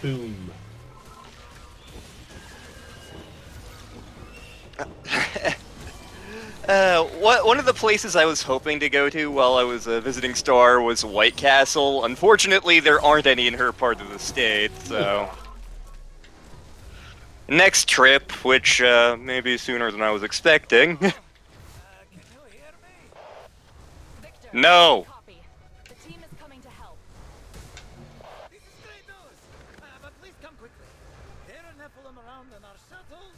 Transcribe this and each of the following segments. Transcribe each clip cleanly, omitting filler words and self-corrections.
Boom. One of the places I was hoping to go to while I was visiting Star was White Castle. Unfortunately, there aren't any in her part of the state, so... Next trip, which maybe sooner than I was expecting. No! The team is coming to help. This is great news! But please come quickly. There are Nephilim around in our shuttles.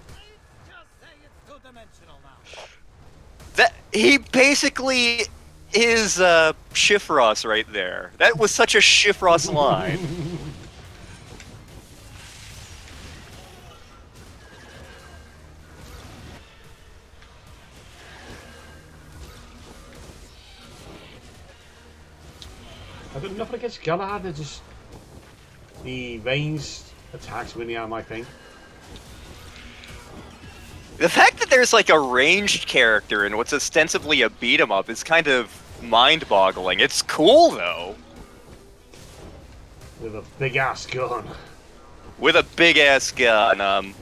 Let's just say it's two-dimensional now. He basically is Shifrost right there. That was such a Shifrost line. I've got nothing against Galahad, they're just the ranged attacks really are my thing. The fact that there's like a ranged character in what's ostensibly a beat 'em up is kind of mind-boggling. It's cool though. With a big ass gun. With a big ass gun.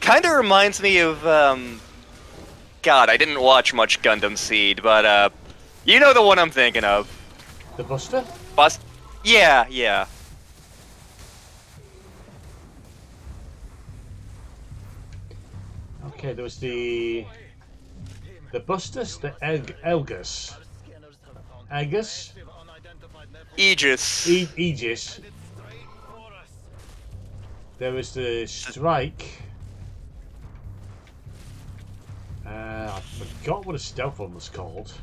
Kind of reminds me of God, I didn't watch much Gundam Seed, but you know the one I'm thinking of. The Buster? Yeah, yeah. Okay, there was the Busters, the Elgus. Aegis? Aegis. Aegis. There was the Strike. I forgot what a stealth one was called.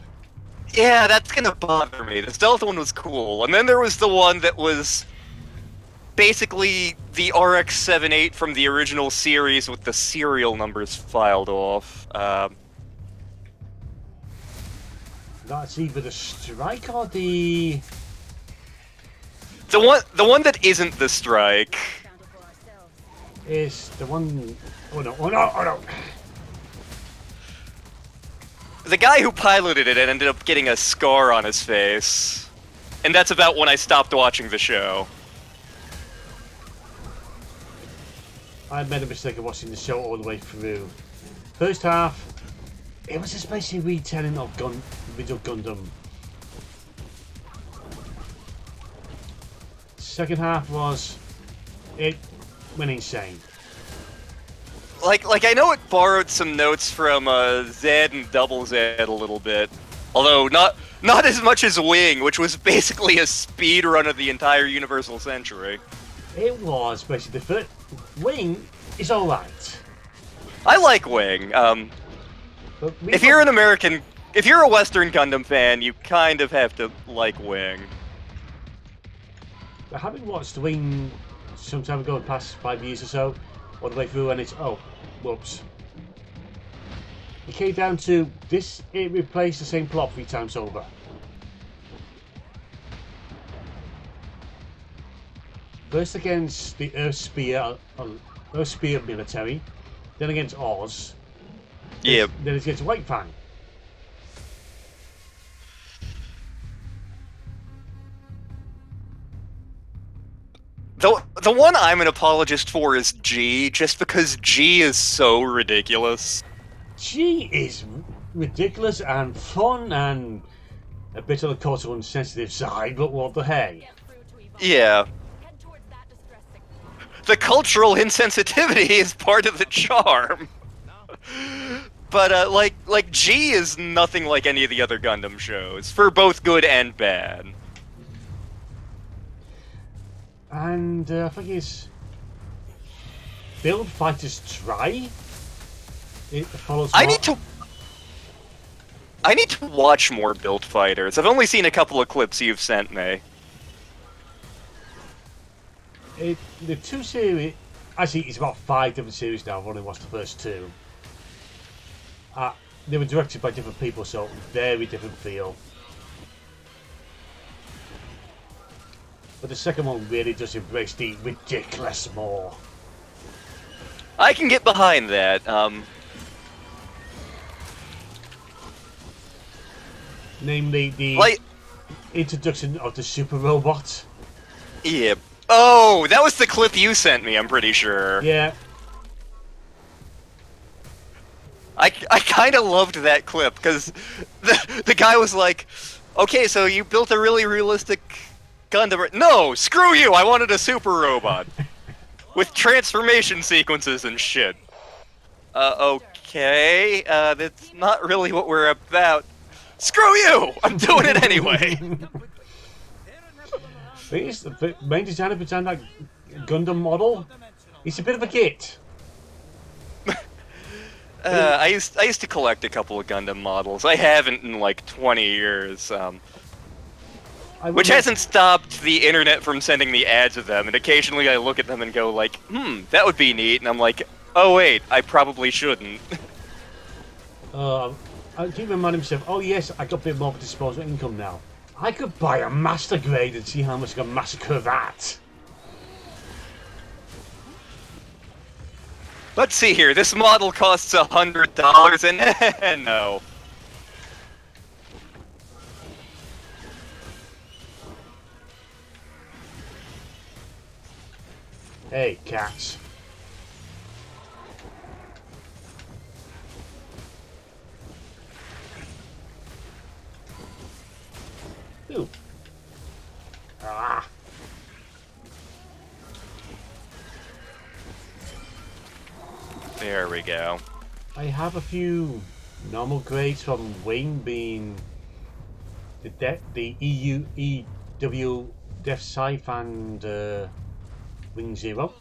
Yeah, that's gonna bother me. The stealth one was cool, and then there was the one that was basically the RX-78 from the original series with the serial numbers filed off. That's either the Strike or the one that isn't the Strike. is the one. Oh no! Oh no! Oh no! The guy who piloted it ended up getting a scar on his face. And that's about when I stopped watching the show. I made a mistake of watching the show all the way through. First half, it was just basically retelling of original Gundam. Second half was, it went insane. Like I know it borrowed some notes from Zed and Double Zed a little bit. Although not as much as Wing, which was basically a speed run of the entire Universal Century. It was basically the first. Wing is alright. I like Wing. But If you're a Western Gundam fan, you kind of have to like Wing. Having watched Wing some time ago, in the past 5 years or so, all the way through, and it's whoops. It came down to this, it replaced the same plot 3 times over. First against the Earth Spear military, then against Oz, Yeah. then it's against White Fang. The one I'm an apologist for is G, just because G is so ridiculous. She is ridiculous and fun and a bit on the cultural and sensitive side, but what the hey. Yeah. Head towards that distress signal. The cultural insensitivity is part of the charm. But like G is nothing like any of the other Gundam shows, for both good and bad. And I think it's Build Fighters Try. It follows. I need to watch more Build Fighters. I've only seen a couple of clips you've sent me. The 2 series. Actually, it's about 5 different series now. I've only watched the first 2. They were directed by different people, so very different feel. But the second one really does embrace the ridiculous more. I can get behind that. Namely, the Like, introduction of the super robot. yeah. Oh, that was the clip you sent me, I'm pretty sure. Yeah. I kind of loved that clip, because the guy was like, okay, so you built a really realistic Gundam. No, screw you, I wanted a super robot. With transformation sequences and shit. Okay, that's not really what we're about. Screw you! I'm doing it anyway! The main designer behind that Gundam model, he's a bit of a git. I used to collect a couple of Gundam models. I haven't in like 20 years, which hasn't stopped the internet from sending me ads of them, and occasionally I look at them and go like, that would be neat, and I'm like, oh wait, I probably shouldn't. I keep reminding myself, oh yes, I got a bit more of a disposable income now. I could buy a master grade and see how much I can massacre that. Let's see here, this model costs $100 and no. Hey, cats. Ooh. Ah. There we go. I have a few normal grades from Wing, being the EW Death Scythe and Wing Zero.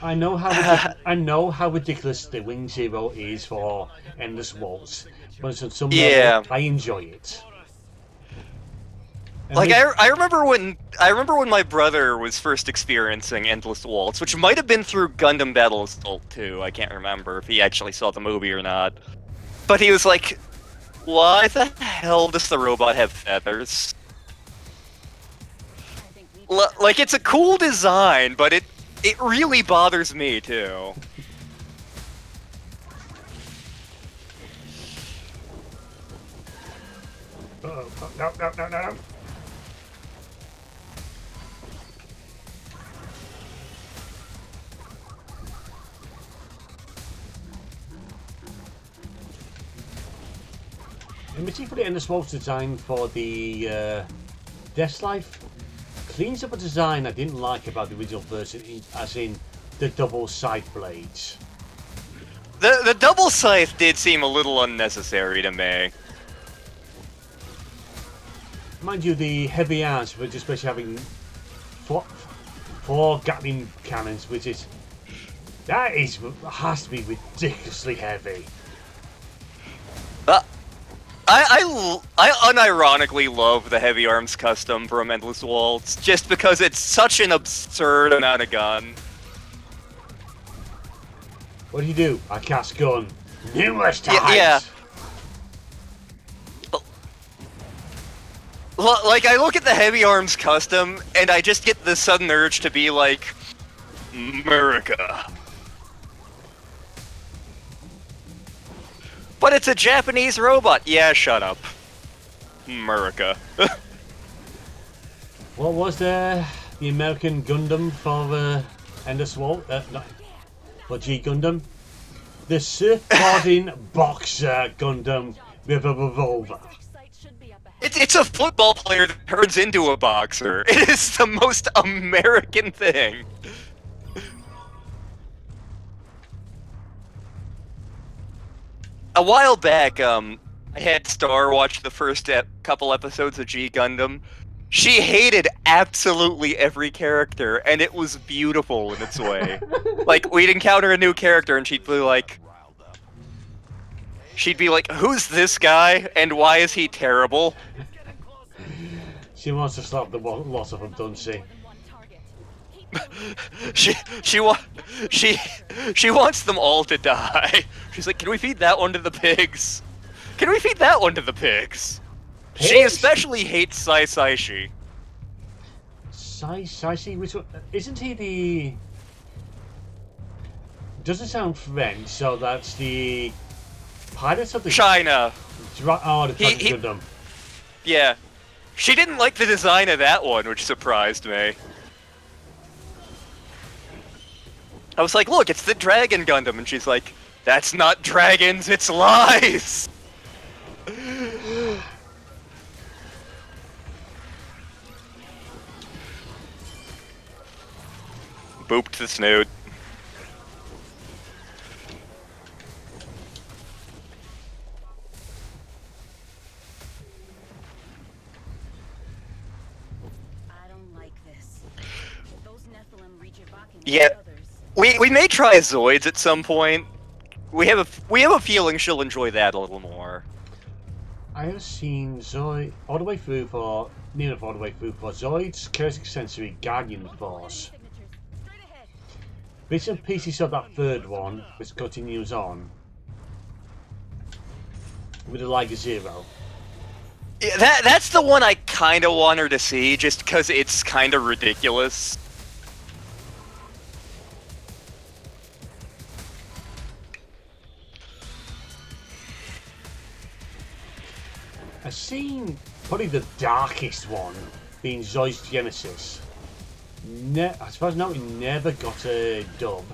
I know how ridiculous the Wing Zero is for Endless Waltz, but on some level, I enjoy it. And Like I remember when my brother was first experiencing Endless Waltz, which might have been through Gundam Battle Assault 2. I can't remember if he actually saw the movie or not. But he was like, "Why the hell does the robot have feathers?" Like, it's a cool design, but it really bothers me too. No. In particular, in the Waltz design for the Death Life, cleans up a design I didn't like about the original version, as in the double side blades. The double scythe did seem a little unnecessary to me. Mind you, the heavy arms were just basically having four Gatling cannons, which has to be ridiculously heavy. I unironically love the heavy arms custom from Endless Waltz, just because it's such an absurd amount of gun. What do? I cast gun numerous times. Yeah. Like, I look at the heavy arms custom, and I just get the sudden urge to be like, America. But it's a Japanese robot. Yeah, shut up. America. What was the American Gundam for Endless Waltz? For G Gundam? The surfboarding boxer Gundam with a revolver. It's a football player that turns into a boxer. It is the most American thing. A while back, I had Star watch the first couple episodes of G Gundam. She hated absolutely every character, and it was beautiful in its way. Like, we'd encounter a new character, and she'd be like, who's this guy, and why is he terrible? She wants to slap the lot of them, doesn't she? she wants them all to die. She's like, can we feed that one to the pigs? Can we feed that one to the pigs? Pigs? She especially hates Sai Saishi. Saishi, which one? Isn't he the... Doesn't sound French, so that's the... Pirates of the... China. Oh, the Pirates of Gundam. Yeah. She didn't like the design of that one, which surprised me. I was like, look, it's the Dragon Gundam, and she's like, that's not dragons, it's lies! Booped the snoot. I don't like this. Those Nephilim reach evoking Yeah. others. We may try Zoids at some point. We have a feeling she'll enjoy that a little more. I have seen Zoid all the way through for near enough all the way through for Zoid's Chaotic Sensory Guardian Force. Signatures. Straight ahead. Bits and pieces of that third one, which continues on with the Liger Zero. Yeah, that's the one I kind of want her to see, just because it's kind of ridiculous. I've seen probably the darkest one being Zoid's Genesis. As far as I know, it never got a dub.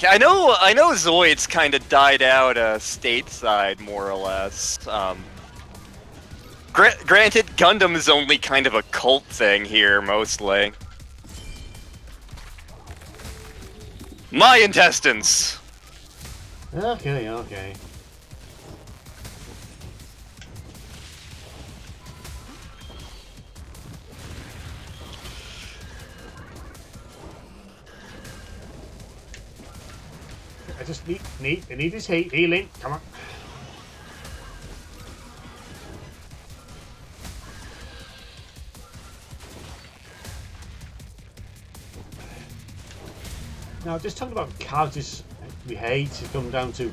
I know Zoids kind of died out stateside, more or less. Granted, Gundam is only kind of a cult thing here, mostly. My intestines! Okay, okay. I just need his healing. Come on. Now, just talking about characters we hate, it's come down to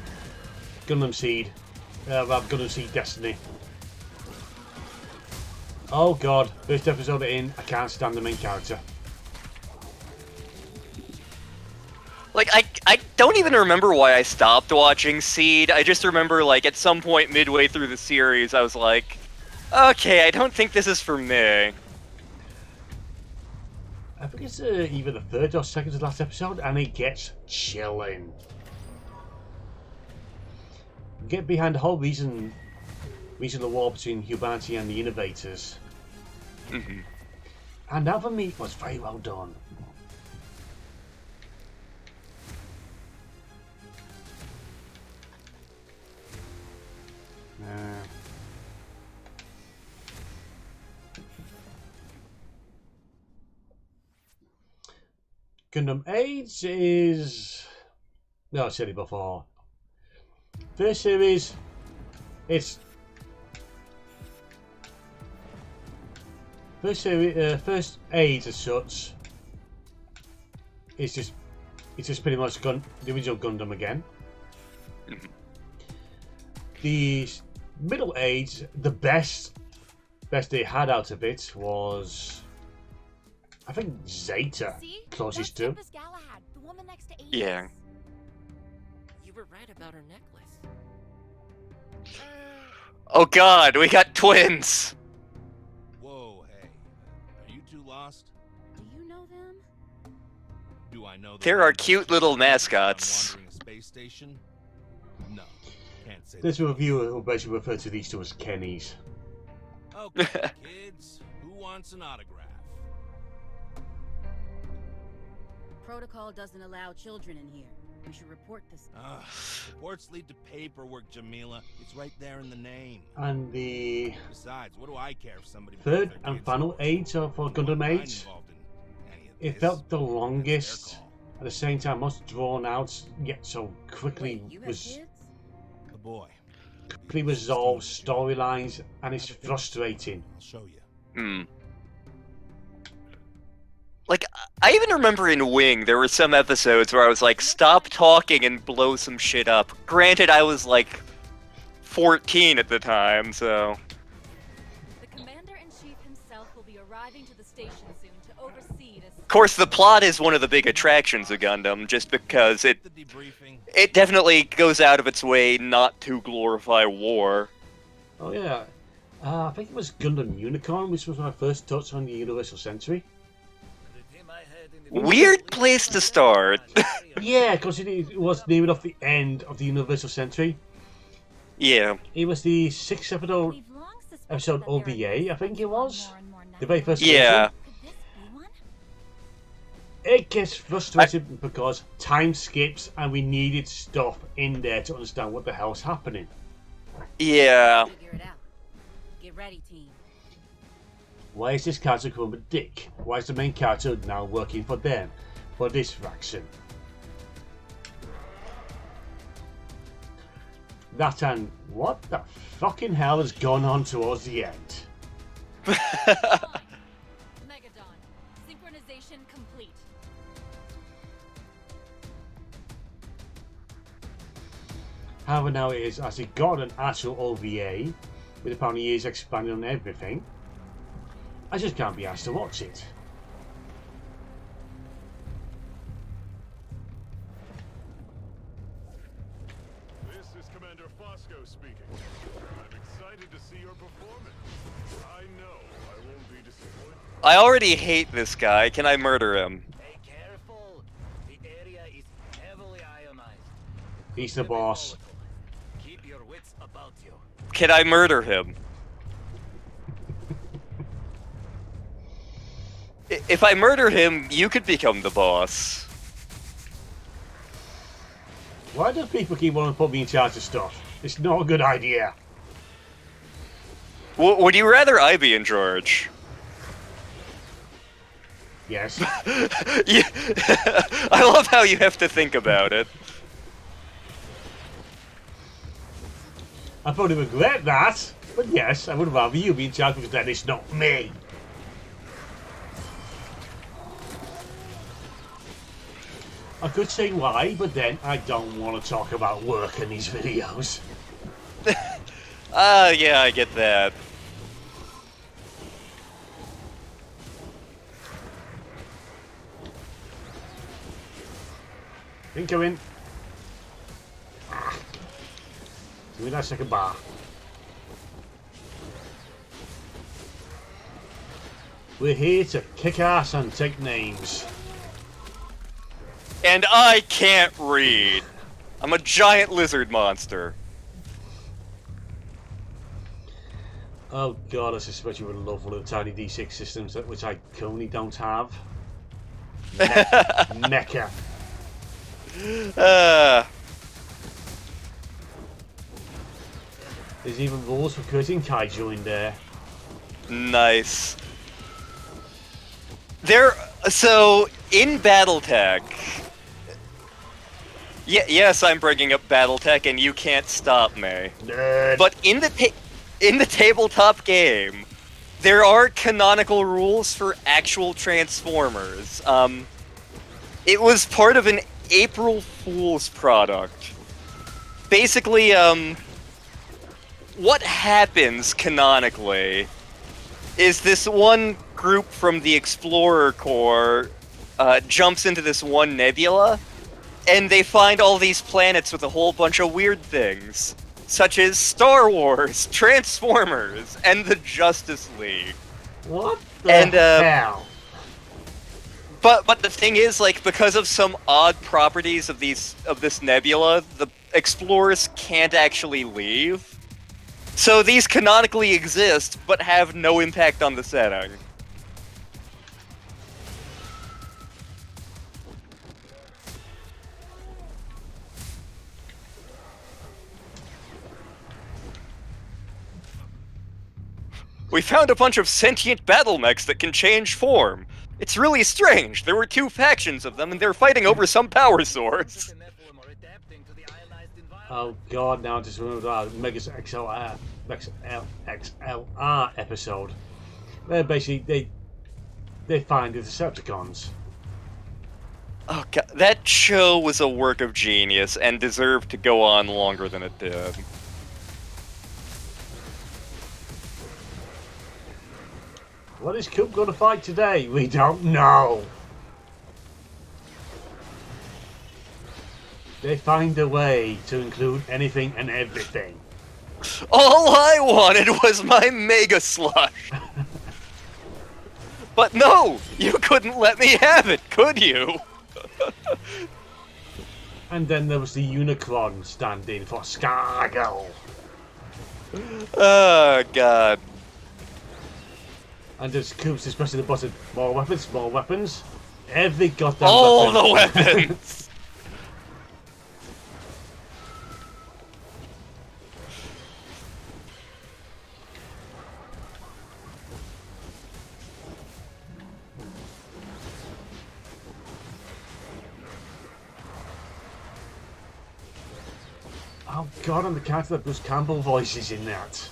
Gundam Seed. Gundam Seed Destiny. Oh god, first episode in, I can't stand the main character. Like, I don't even remember why I stopped watching Seed. I just remember, like, at some point midway through the series, I was like, okay, I don't think this is for me. I think it's either the third or second to last episode, and it gets chilling. Get behind the whole reason of the war between humanity and the innovators. Mm-hmm. And that for me was very well done. Gundam AIDS is... No, I said it before. First series, it's... First AIDS as such, it's just pretty much the original Gundam again. Mm-hmm. The middle age, the best they had out of it was, I think, Zeta, See? closest That's to. Tempest Galahad, the woman next to Aegis. Yeah. You were right about her necklace. Oh god, we got twins! Whoa, hey. Are you two lost? Do you know them? Do I know There are cute little mascots. Wandering a space station? No. Can't say There's that. a reviewer who basically referred to these two as Kennys. Okay, kids. Who wants an autograph? Protocol doesn't allow children in here. We should report this. Reports lead to paperwork, Jamila. It's right there in the name. And the Besides, what do I care if somebody... third brings their and kids final forward? age for Gundam I'm Age, involved in any of it this. felt the It's their longest, call. at the same time most drawn out, yet so quickly Wait, you have was kids? A boy. quickly resolved storylines, and it's frustrating. I'll show you. Hmm. Like, I even remember in Wing, there were some episodes where I was like, stop talking and blow some shit up. Granted, I was like 14 at the time, so... The Commander-in-Chief himself will be arriving to the station soon to oversee this. Of course, the plot is one of the big attractions of Gundam, just because The debriefing. it definitely goes out of its way not to glorify war. Oh yeah. I think it was Gundam Unicorn, which was my first touch on the Universal Century. The team I had in the Weird place to start. Yeah, because it was named off the end of the Universal Century. Yeah. It was the 6th episode, We've long suspected episode that there are OVA, I think it was. more and more The very first Yeah. version. Could this be one? It gets frustrated because time skips and we needed stuff in there to understand what the hell's happening. Yeah. Figure it out. Get ready, team. Why is this character called a dick? Why is the main character now working for them? For this faction? That and what the fucking hell has gone on towards the end? Megadon. Synchronization complete. However, now it is as it got an actual OVA, with apparently years expanding on everything. I just can't be asked to watch it. This is Commander Fosco speaking. I'm excited to see your performance. I know I won't be disappointed. I already hate this guy. Can I murder him? Be careful. The area is heavily ionized. He's the boss. Keep your wits about you. Can I murder him? If I murder him, you could become the boss. Why do people keep wanting to put me in charge of stuff? It's not a good idea. Would you rather I be in charge? Yes. Yeah. I love how you have to think about it. I probably regret that, but yes, I would rather you be in charge because then it's not me. I could say why, but then I don't want to talk about work in these videos. Yeah, I get that. Incoming. Give me that second bar. We're here to kick ass and take names. And I can't read. I'm a giant lizard monster. Oh god, I suspect you would love one of the tiny D6 systems that which I currently don't have. Mecha. There's even rules for creating kaiju in there. Nice. So, in Battletech... yes, I'm bringing up Battletech, and you can't stop me. Nerd. But in the tabletop game, there are canonical rules for actual Transformers. It was part of an April Fool's product. Basically, what happens canonically is this one group from the Explorer Corps jumps into this one nebula, and they find all these planets with a whole bunch of weird things, such as Star Wars, Transformers, and the Justice League. What the And, hell? But the thing is, like, because of some odd properties of this nebula, the explorers can't actually leave. So these canonically exist, but have no impact on the setting. We found a bunch of sentient battle mechs that can change form. It's really strange. There were two factions of them, and they're fighting over some power source. The Nephilim are adapting to the ionized environment. Oh god, now I just remembered that Megas XLR episode. Where basically they find the Decepticons. Oh god, that show was a work of genius and deserved to go on longer than it did. What is Coop going to fight today? We don't know. They find a way to include anything and everything. All I wanted was my Mega Slush. But no, you couldn't let me have it, could you? And then there was the Unicron standing for Scargill. Oh, God. And there's Coops just pressing the button. More weapons, more weapons. Every goddamn All weapon. the weapons! Oh god, on the count that Bruce Campbell voice is in that.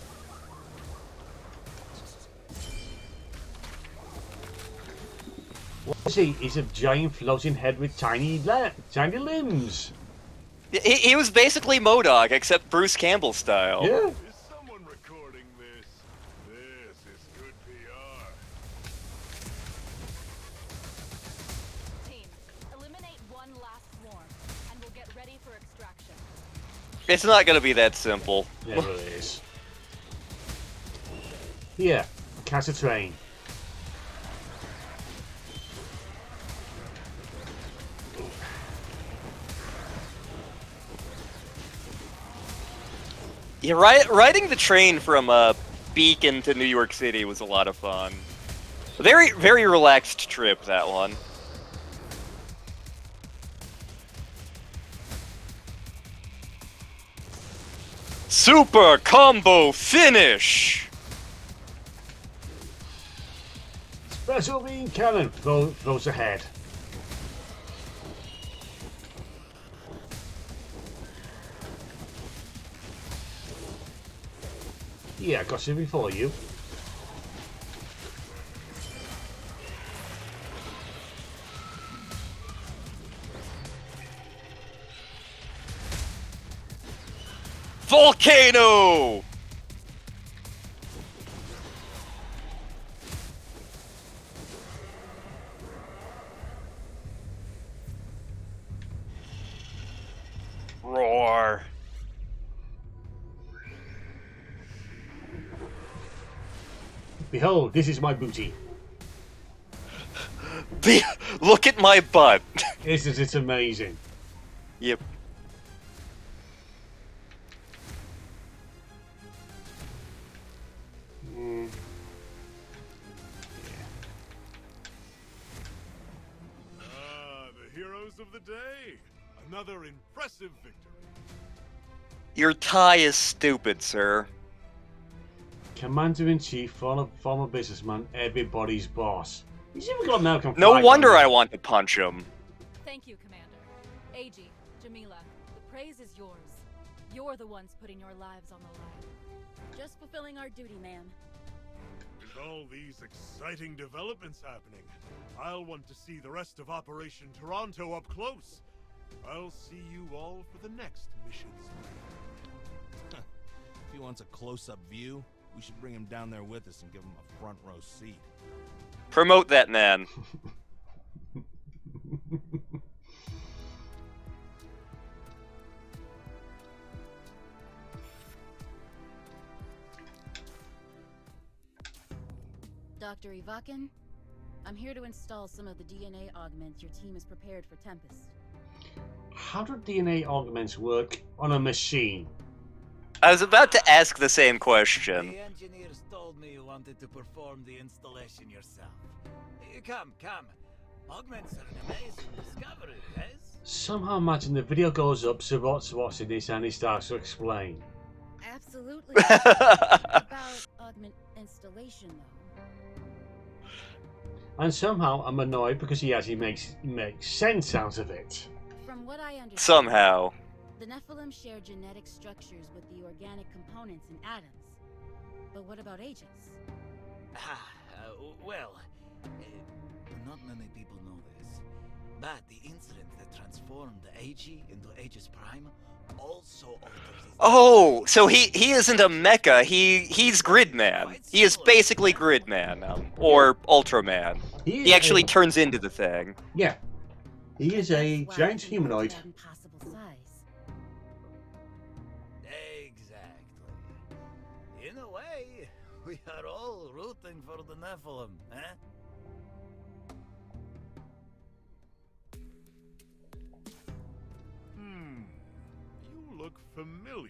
What is he? He's a giant floating head with tiny limbs. He was basically MODOK, except Bruce Campbell style. Yeah. Is someone recording this? This is good PR. Team, eliminate one last swarm, and we'll get ready for extraction. It's not gonna be that simple. Never is. Here, catch a train. Yeah, riding the train from Beacon to New York City was a lot of fun. Very, very relaxed trip, that one. Super combo finish! Special beam cannon throws ahead. Yeah, got you before you. Volcano! Roar. Behold, this is my booty. Look at my butt. Isn't it amazing? Yep. Ah, the heroes of the day. Another impressive victory. Your tie is stupid, sir. Commander-in-Chief, former businessman, everybody's boss. He's even got now. No wonder I want to punch him. Thank you, Commander. AG, Jamila, the praise is yours. You're the ones putting your lives on the line. Just fulfilling our duty, ma'am. With all these exciting developments happening, I'll want to see the rest of Operation Toronto up close. I'll see you all for the next missions. If he wants a close-up view, we should bring him down there with us and give him a front row seat. Promote that man. Dr. Ivakin, I'm here to install some of the DNA augments your team has prepared for Tempest. How do DNA augments work on a machine? I was about to ask the same question. The engineers told me you wanted to perform the installation yourself. Come, come. Augments are an amazing discovery, yes? Somehow imagine the video goes up, so what's in this, and he starts to explain. Absolutely. About augment installation, though. And somehow I'm annoyed because he makes sense out of it. From what I understand, Somehow. the Nephilim share genetic structures with the organic components in atoms. But what about agents? Well, not many people know this, but the incident that transformed the AG into Aegis Prime also alters his... Oh, so he isn't a mecha. He's Gridman. He is basically Gridman, or Ultraman. He actually turns into the thing. Yeah. He is a That's why giant he humanoid. was that impossible size. Exactly. We are all rooting for the Nephilim, eh? You look familiar.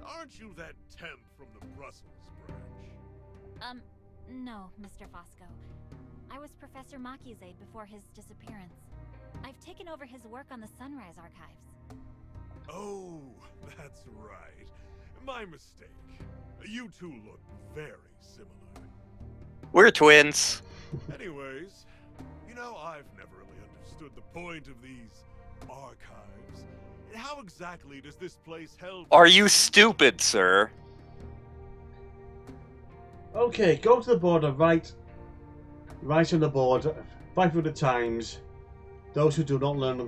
Aren't you that temp from the Brussels branch? No, Mr. Fosco. I was Professor Maki's aide before his disappearance. I've taken over his work on the Sunrise Archives. Oh, that's right. My mistake. You two look very similar. We're twins. Anyways, you know, I've never really understood the point of these archives. How exactly does this place help? Are you stupid, sir? Okay, go to the board and write on the board 500 times. Those who do not learn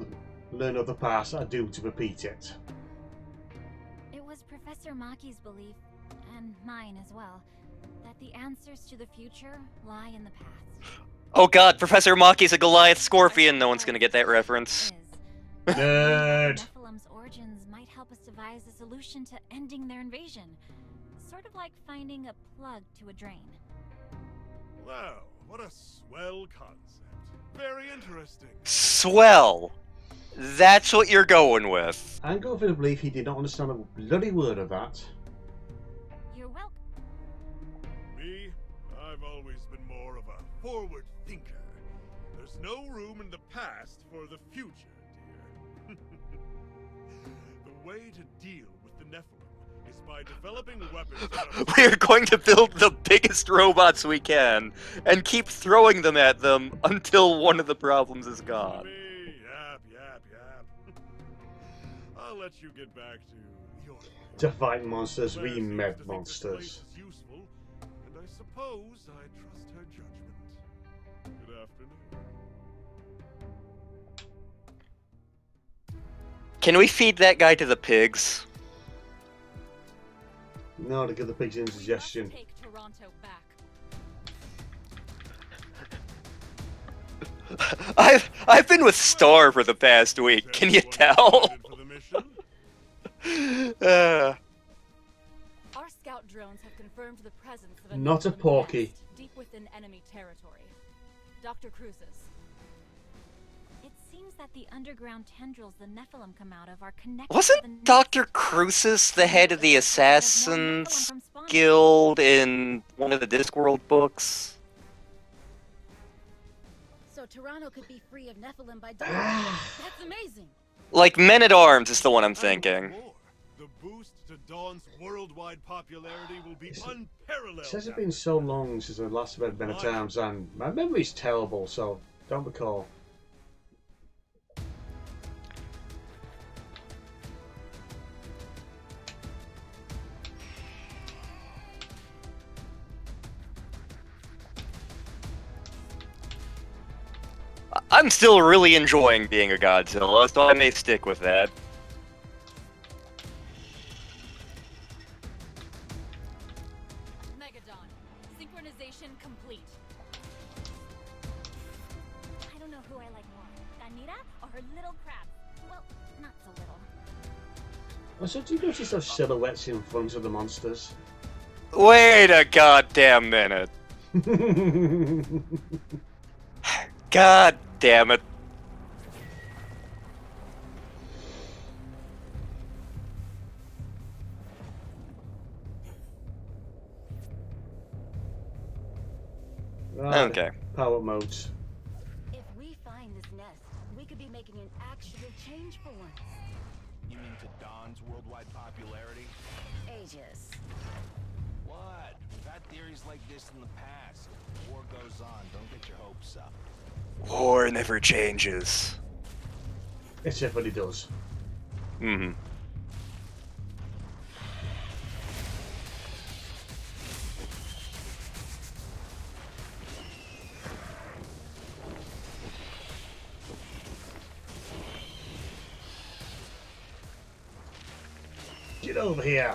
of the past are doomed to repeat it. It was Professor Maki's belief, and mine as well, that the answers to the future lie in the past. Oh god, Professor Maki's a Goliath Scorpion. No one's gonna get that reference. Nerd. Nephilim's origins might help us devise a solution to ending their invasion. Sort of like finding a plug to a drain. Wow, what a swell concept. Very interesting. Swell. That's what you're going with. I'm going for the belief he did not understand a bloody word of that. You're welcome. Me? I've always been more of a forward thinker. There's no room in the past for the future, dear. The way to deal with the Nephilim is by developing weapons that We're going to build the biggest robots we can and keep throwing them at them until one of the problems is gone. Yap. I'll let you get back to your To fight monsters, Claire we seems to met think this place monsters. is useful, and I suppose I trust her judgment. Good afternoon. Can we feed that guy to the pigs? No, to give the pigs indigestion. Take Toronto back. I've been with Star for the past week. Can you tell? For the mission? Our scout drones have confirmed the presence of a Not a Nephilim porky. nest deep within enemy territory. Dr. Cruises. It seems that the underground tendrils the Nephilim come out of are connected to the Wasn't Dr. Crucis the head of the Assassins Guild in one of the Discworld books? So Toronto could be free of Nephilim by dawn. That's amazing. Like Men-at-Arms is the one I'm thinking. More. The boost to Dawn's worldwide popularity will be unparalleled. It says it's been so long since I last read Men at Arms, and my memory's terrible, so don't recall. I'm still really enjoying being a Godzilla, so I may stick with that. Megadon. Synchronization complete. I don't know who I like more, Danita or her little crab. Well, not so little. Also, do you notice those silhouettes in front of the monsters? Wait a goddamn minute. God damn it. Right, Okay. Power modes. If we find this nest, we could be making an actual change for once. You mean to Dawn's worldwide popularity? Aegis. What? We've had theories like this in the past. War goes on. Don't get your hopes up. War never changes. Except when he does. Mm-hmm. Get over here.